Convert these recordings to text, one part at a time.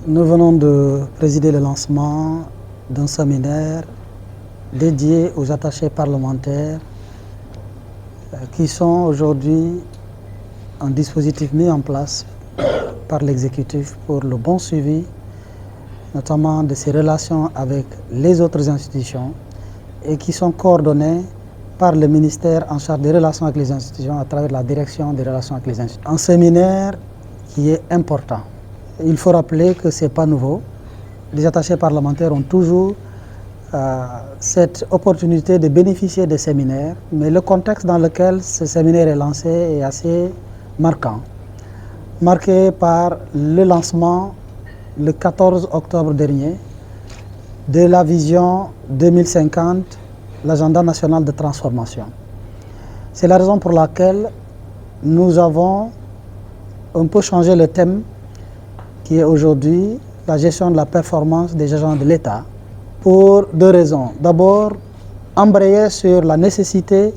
Nous venons de présider le lancement d'un séminaire dédié aux attachés parlementaires qui sont aujourd'hui un dispositif mis en place par l'exécutif pour le bon suivi, notamment de ses relations avec les autres institutions et qui sont coordonnés par le ministère en charge des relations avec les institutions à travers la direction des relations avec les institutions. Un séminaire qui est important. Il faut rappeler que ce n'est pas nouveau. Les attachés parlementaires ont toujours cette opportunité de bénéficier des séminaires, mais le contexte dans lequel ce séminaire est lancé est assez marquant. Marqué par le lancement le 14 octobre dernier de la vision 2050, l'agenda national de transformation. C'est la raison pour laquelle nous avons un peu changé le thème qui est aujourd'hui la gestion de la performance des agents de l'État pour deux raisons. D'abord, embrayer sur la nécessité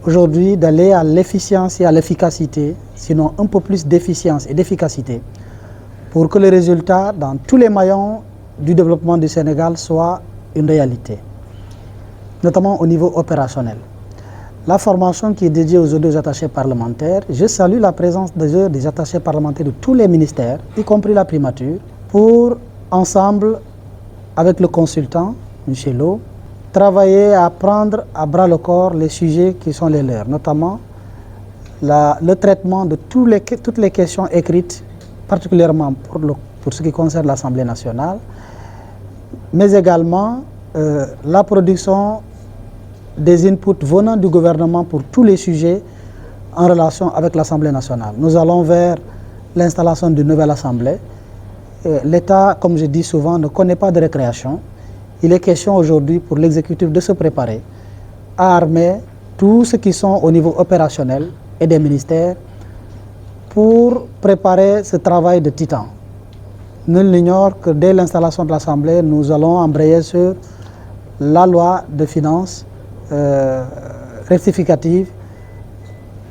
aujourd'hui d'aller à l'efficience et à l'efficacité, sinon un peu plus d'efficience et d'efficacité, pour que les résultats dans tous les maillons du développement du Sénégal soient une réalité, notamment au niveau opérationnel. La formation qui est dédiée aujourd'hui aux attachés parlementaires, je salue la présence des attachés parlementaires de tous les ministères, y compris la primature, pour ensemble, avec le consultant, M. Lo, travailler à prendre à bras le corps les sujets qui sont les leurs, notamment le traitement de toutes les questions écrites, particulièrement pour ce qui concerne l'Assemblée nationale, mais également la production des inputs venant du gouvernement pour tous les sujets en relation avec l'Assemblée nationale. Nous allons vers l'installation d'une nouvelle Assemblée. L'État, comme je dis souvent, ne connaît pas de récréation. Il est question aujourd'hui pour l'exécutif de se préparer à armer tous ceux qui sont au niveau opérationnel et des ministères pour préparer ce travail de titan. Nul n'ignore que dès l'installation de l'Assemblée, nous allons embrayer sur la loi de finances rectificative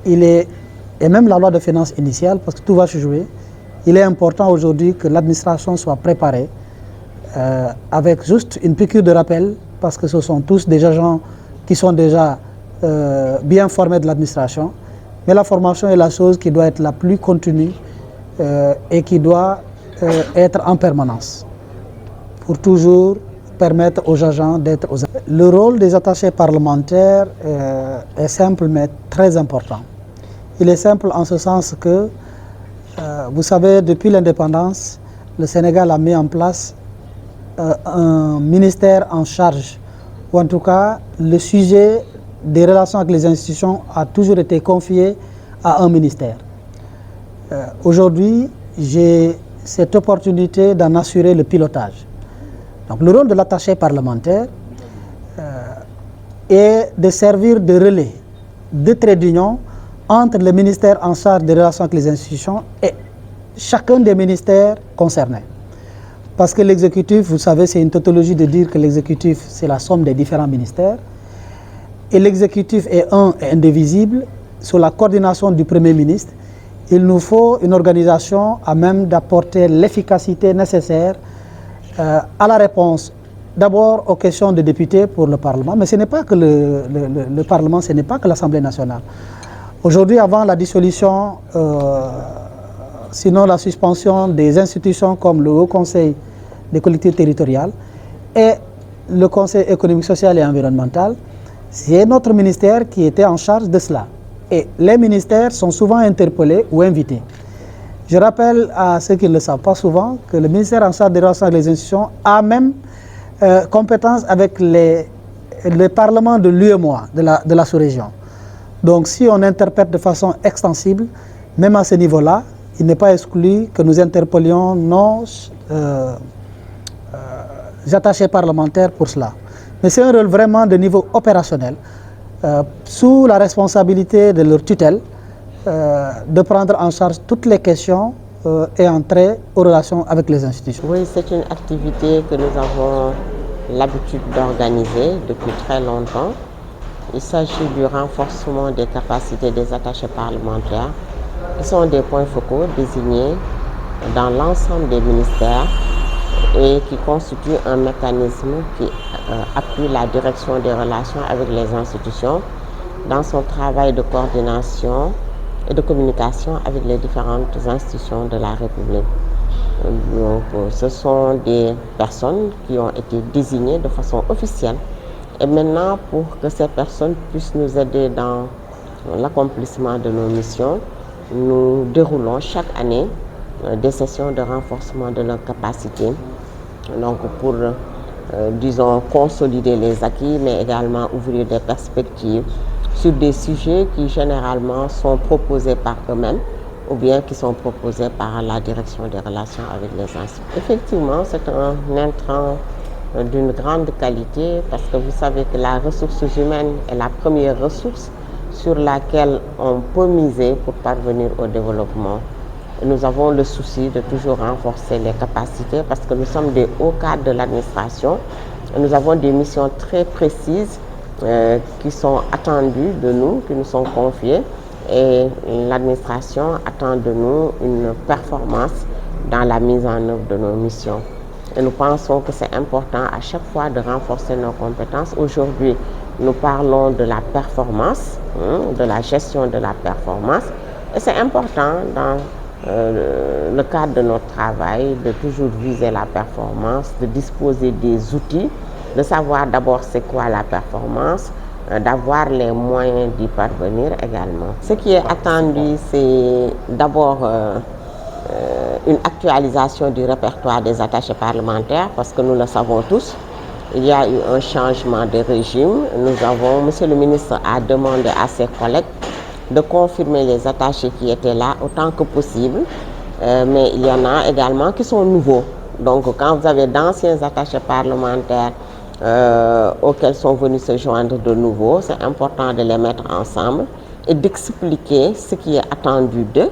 et même la loi de finances initiale, parce que tout va se jouer. Il est important aujourd'hui que l'administration soit préparée avec juste une piqûre de rappel, parce que ce sont tous des agents qui sont déjà bien formés de l'administration, mais la formation est la chose qui doit être la plus continue et qui doit être en permanence pour toujours permettre aux agents d'être aux... Le rôle des attachés parlementaires est simple mais très important. Il est simple en ce sens que, vous savez, depuis l'indépendance, le Sénégal a mis en place un ministère en charge, ou en tout cas, le sujet des relations avec les institutions a toujours été confié à un ministère. Aujourd'hui, j'ai cette opportunité d'en assurer le pilotage. Donc, le rôle de l'attaché parlementaire est de servir de relais, de trait d'union entre le ministère en charge des relations avec les institutions et chacun des ministères concernés. Parce que l'exécutif, vous savez, c'est une tautologie de dire que l'exécutif, c'est la somme des différents ministères. Et l'exécutif est un et indivisible. Sous la coordination du Premier ministre, il nous faut une organisation à même d'apporter l'efficacité nécessaire à la réponse, d'abord aux questions des députés pour le Parlement, mais ce n'est pas que le Parlement, ce n'est pas que l'Assemblée nationale. Aujourd'hui, avant la dissolution, sinon la suspension des institutions comme le Haut Conseil des collectivités territoriales et le Conseil économique, social et environnemental, c'est notre ministère qui était en charge de cela. Et les ministères sont souvent interpellés ou invités. Je rappelle à ceux qui ne le savent pas souvent que le ministère en charge des relations avec les institutions a même compétence avec les parlements de l'UEMOA, de la sous-région. Donc si on interprète de façon extensible, même à ce niveau-là, il n'est pas exclu que nous interpellions nos attachés parlementaires pour cela. Mais c'est un rôle vraiment de niveau opérationnel, sous la responsabilité de leur tutelle, de prendre en charge toutes les questions et entrer aux relations avec les institutions. Oui, c'est une activité que nous avons l'habitude d'organiser depuis très longtemps. Il s'agit du renforcement des capacités des attachés parlementaires, qui sont des points focaux désignés dans l'ensemble des ministères et qui constitue un mécanisme qui appuie la direction des relations avec les institutions dans son travail de coordination et de communication avec les différentes institutions de la République. Donc, ce sont des personnes qui ont été désignées de façon officielle. Et maintenant, pour que ces personnes puissent nous aider dans l'accomplissement de nos missions, nous déroulons chaque année des sessions de renforcement de leurs capacités. Donc, pour, disons, consolider les acquis, mais également ouvrir des perspectives sur des sujets qui généralement sont proposés par eux-mêmes ou bien qui sont proposés par la direction des relations avec les institutions. Effectivement, c'est un intrant d'une grande qualité parce que vous savez que la ressource humaine est la première ressource sur laquelle on peut miser pour parvenir au développement. Nous avons le souci de toujours renforcer les capacités parce que nous sommes des hauts cadres de l'administration. Nous avons des missions très précises qui sont attendues de nous, qui nous sont confiées. Et l'administration attend de nous une performance dans la mise en œuvre de nos missions. Et nous pensons que c'est important à chaque fois de renforcer nos compétences. Aujourd'hui, nous parlons de la performance, de la gestion de la performance. Et c'est important dans le cadre de notre travail de toujours viser la performance, de disposer des outils, de savoir d'abord c'est quoi la performance, d'avoir les moyens d'y parvenir également. Ce qui est attendu, c'est d'abord une actualisation du répertoire des attachés parlementaires, parce que nous le savons tous, il y a eu un changement de régime. Monsieur le ministre a demandé à ses collègues de confirmer les attachés qui étaient là autant que possible, mais il y en a également qui sont nouveaux. Donc quand vous avez d'anciens attachés parlementaires auxquels sont venus se joindre de nouveau, c'est important de les mettre ensemble et d'expliquer ce qui est attendu d'eux,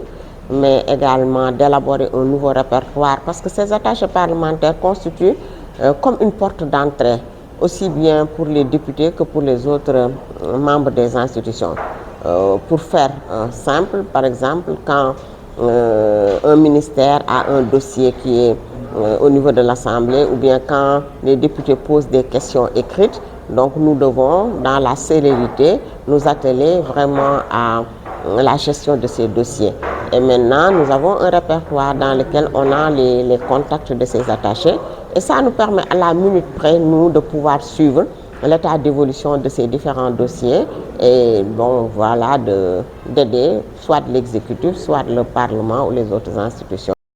mais également d'élaborer un nouveau répertoire parce que ces attachés parlementaires constituent comme une porte d'entrée, aussi bien pour les députés que pour les autres membres des institutions. Pour faire simple, par exemple, quand un ministère a un dossier qui est au niveau de l'Assemblée ou bien quand les députés posent des questions écrites, donc nous devons, dans la célérité, nous atteler vraiment à la gestion de ces dossiers. Et maintenant, nous avons un répertoire dans lequel on a les contacts de ces attachés et ça nous permet à la minute près, nous, de pouvoir suivre l'état d'évolution de ces différents dossiers et bon, voilà, d'aider soit l'exécutif, soit le Parlement ou les autres institutions.